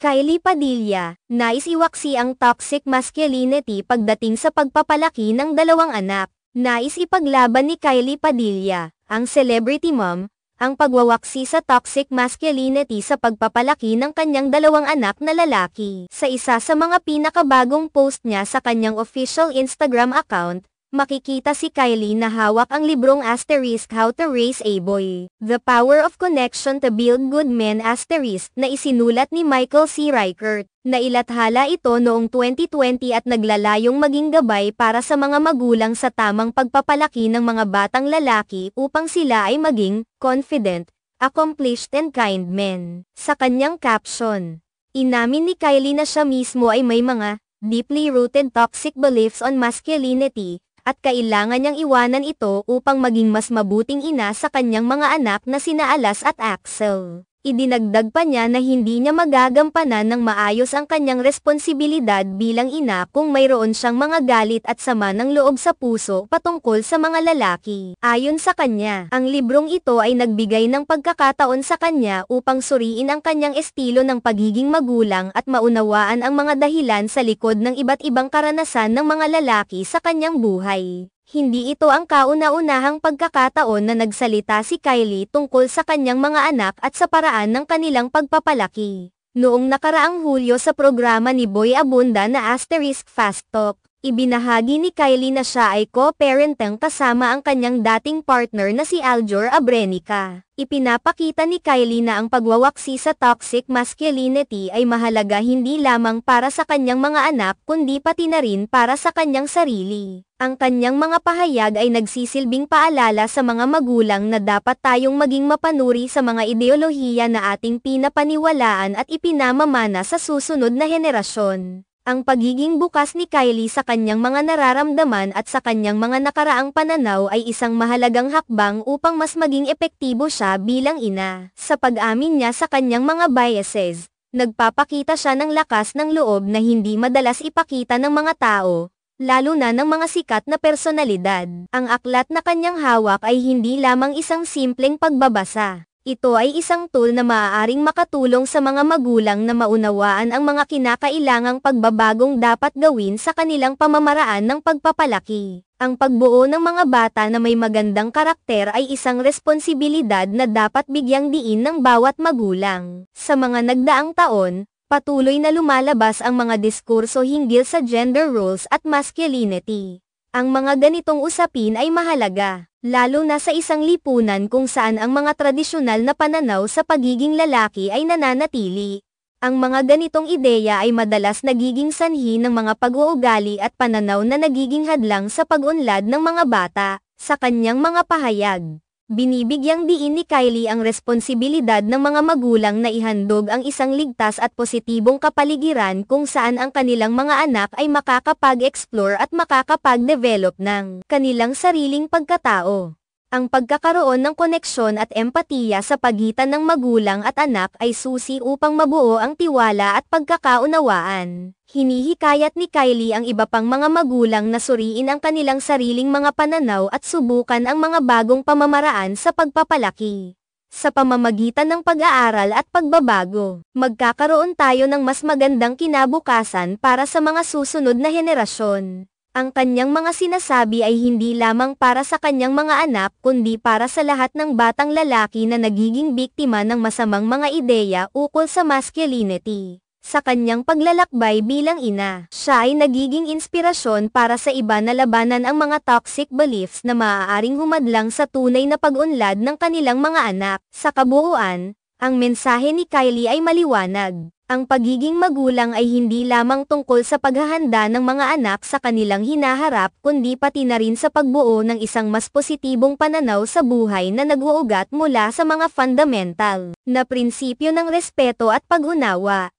Kylie Padilla, nais iwaksi ang toxic masculinity pagdating sa pagpapalaki ng dalawang anak. Nais ipaglaban ni Kylie Padilla, ang celebrity mom, ang pagwawaksi sa toxic masculinity sa pagpapalaki ng kanyang dalawang anak na lalaki. Sa isa sa mga pinakabagong post niya sa kanyang official Instagram account, makikita si Kylie na hawak ang librong How to Raise a Boy. The Power of Connection to Build Good Men na isinulat ni Michael C. Reichert. Nailathala ito noong 2020 at naglalayong maging gabay para sa mga magulang sa tamang pagpapalaki ng mga batang lalaki upang sila ay maging confident, accomplished and kind men. Sa kanyang caption, inamin ni Kylie na siya mismo ay may mga deeply rooted toxic beliefs on masculinity, at kailangan niyang iwanan ito upang maging mas mabuting ina sa kanyang mga anak na sina Alas at Axel. Idinagdag pa niya na hindi niya magagampanan ng maayos ang kanyang responsibilidad bilang ina kung mayroon siyang mga galit at sama ng loob sa puso patungkol sa mga lalaki. Ayon sa kanya, ang librong ito ay nagbigay ng pagkakataon sa kanya upang suriin ang kanyang estilo ng pagiging magulang at maunawaan ang mga dahilan sa likod ng iba't ibang karanasan ng mga lalaki sa kanyang buhay. Hindi ito ang kauna-unahang pagkakataon na nagsalita si Kylie tungkol sa kanyang mga anak at sa paraan ng kanilang pagpapalaki. Noong nakaraang Hulyo sa programa ni Boy Abunda na Fast Talk, ibinahagi ni Kylie na siya ay co-parenting kasama ang kanyang dating partner na si Aljor Abrenica. Ipinapakita ni Kylie na ang pagwawaksi sa toxic masculinity ay mahalaga hindi lamang para sa kanyang mga anak kundi pati na rin para sa kanyang sarili. Ang kanyang mga pahayag ay nagsisilbing paalala sa mga magulang na dapat tayong maging mapanuri sa mga ideolohiya na ating pinapaniwalaan at ipinamamana sa susunod na henerasyon. Ang pagiging bukas ni Kylie sa kanyang mga nararamdaman at sa kanyang mga nakaraang pananaw ay isang mahalagang hakbang upang mas maging epektibo siya bilang ina. Sa pag-amin niya sa kanyang mga biases, nagpapakita siya ng lakas ng loob na hindi madalas ipakita ng mga tao, lalo na ng mga sikat na personalidad. Ang aklat na kanyang hawak ay hindi lamang isang simpleng pagbabasa. Ito ay isang tool na maaaring makatulong sa mga magulang na maunawaan ang mga kinakailangang pagbabagong dapat gawin sa kanilang pamamaraan ng pagpapalaki. Ang pagbuo ng mga bata na may magandang karakter ay isang responsibilidad na dapat bigyang diin ng bawat magulang. Sa mga nagdaang taon, patuloy na lumalabas ang mga diskurso hinggil sa gender roles at masculinity. Ang mga ganitong usapin ay mahalaga, lalo na sa isang lipunan kung saan ang mga tradisyonal na pananaw sa pagiging lalaki ay nananatili. Ang mga ganitong ideya ay madalas nagiging sanhi ng mga pag-uugali at pananaw na nagiging hadlang sa pag-unlad ng mga bata. Sa kanyang mga pahayag, binibigyang diin ni Kylie ang responsibilidad ng mga magulang na ihandog ang isang ligtas at positibong kapaligiran kung saan ang kanilang mga anak ay makakapag-explore at makakapag-develop ng kanilang sariling pagkatao. Ang pagkakaroon ng koneksyon at empatiya sa pagitan ng magulang at anak ay susi upang mabuo ang tiwala at pagkakaunawaan. Hinihikayat ni Kylie ang iba pang mga magulang na suriin ang kanilang sariling mga pananaw at subukan ang mga bagong pamamaraan sa pagpapalaki. Sa pamamagitan ng pag-aaral at pagbabago, magkakaroon tayo ng mas magandang kinabukasan para sa mga susunod na henerasyon. Ang kanyang mga sinasabi ay hindi lamang para sa kanyang mga anak kundi para sa lahat ng batang lalaki na nagiging biktima ng masamang mga ideya ukol sa masculinity. Sa kanyang paglalakbay bilang ina, siya ay nagiging inspirasyon para sa iba na labanan ang mga toxic beliefs na maaaring humadlang sa tunay na pag-unlad ng kanilang mga anak. Sa kabuuan, ang mensahe ni Kylie ay maliwanag. Ang pagiging magulang ay hindi lamang tungkol sa paghahanda ng mga anak sa kanilang hinaharap kundi pati na rin sa pagbuo ng isang mas positibong pananaw sa buhay na nag-uugat mula sa mga fundamental na prinsipyo ng respeto at pag-unawa.